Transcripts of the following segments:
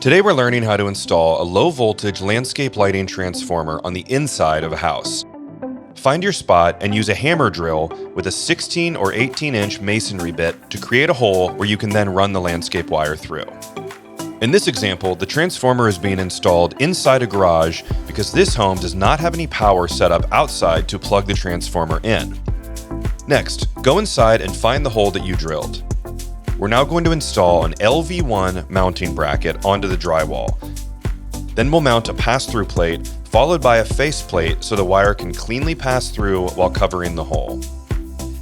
Today we're learning how to install a low-voltage landscape lighting transformer on the inside of a house. Find your spot and use a hammer drill with a 16 or 18-inch masonry bit to create a hole where you can then run the landscape wire through. In this example, the transformer is being installed inside a garage because this home does not have any power set up outside to plug the transformer in. Next, go inside and find the hole that you drilled. We're now going to install an LV1 mounting bracket onto the drywall. Then we'll mount a pass-through plate, followed by a face plate so the wire can cleanly pass through while covering the hole.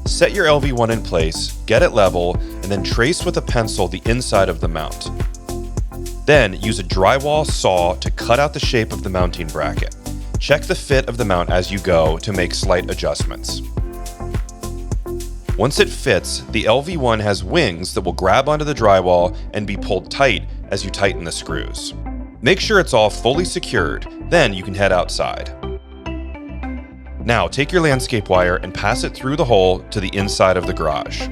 Set your LV1 in place, get it level, and then trace with a pencil the inside of the mount. Then use a drywall saw to cut out the shape of the mounting bracket. Check the fit of the mount as you go to make slight adjustments. Once it fits, the LV1 has wings that will grab onto the drywall and be pulled tight as you tighten the screws. Make sure it's all fully secured, then you can head outside. Now take your landscape wire and pass it through the hole to the inside of the garage.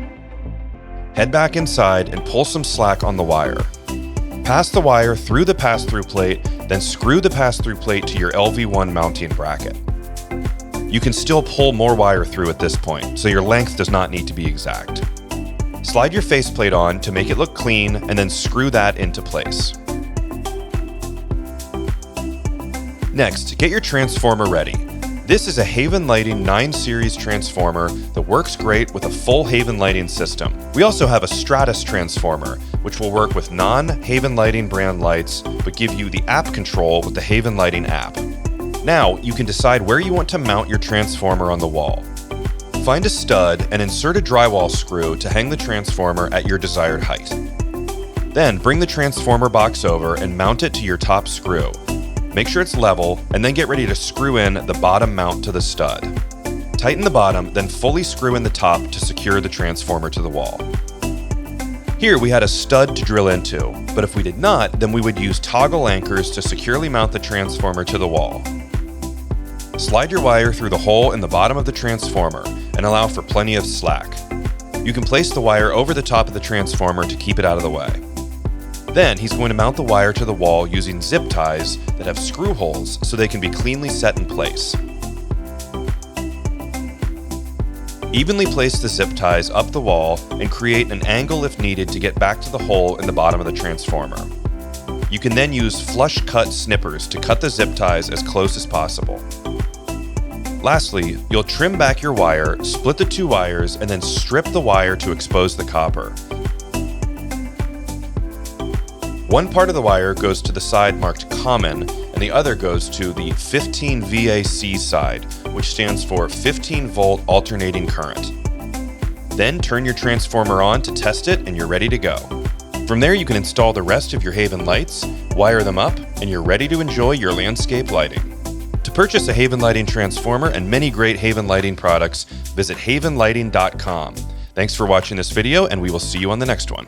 Head back inside and pull some slack on the wire. Pass the wire through the pass-through plate, then screw the pass-through plate to your LV1 mounting bracket. You can still pull more wire through at this point, so your length does not need to be exact. Slide your faceplate on to make it look clean and then screw that into place. Next, get your transformer ready. This is a Haven Lighting 9 Series transformer that works great with a full Haven Lighting system. We also have a Stratus transformer, which will work with non-Haven Lighting brand lights, but give you the app control with the Haven Lighting app. Now, you can decide where you want to mount your transformer on the wall. Find a stud and insert a drywall screw to hang the transformer at your desired height. Then bring the transformer box over and mount it to your top screw. Make sure it's level, and then get ready to screw in the bottom mount to the stud. Tighten the bottom, then fully screw in the top to secure the transformer to the wall. Here we had a stud to drill into, but if we did not, then we would use toggle anchors to securely mount the transformer to the wall. Slide your wire through the hole in the bottom of the transformer and allow for plenty of slack. You can place the wire over the top of the transformer to keep it out of the way. Then he's going to mount the wire to the wall using zip ties that have screw holes so they can be cleanly set in place. Evenly place the zip ties up the wall and create an angle if needed to get back to the hole in the bottom of the transformer. You can then use flush cut snippers to cut the zip ties as close as possible. Lastly, you'll trim back your wire, split the two wires, and then strip the wire to expose the copper. One part of the wire goes to the side marked common, and the other goes to the 15 VAC side, which stands for 15 volt alternating current. Then turn your transformer on to test it and you're ready to go. From there you can install the rest of your Haven lights, wire them up, and you're ready to enjoy your landscape lighting. To purchase a Haven Lighting transformer and many great Haven Lighting products, visit havenlighting.com. Thanks for watching this video, and we will see you on the next one.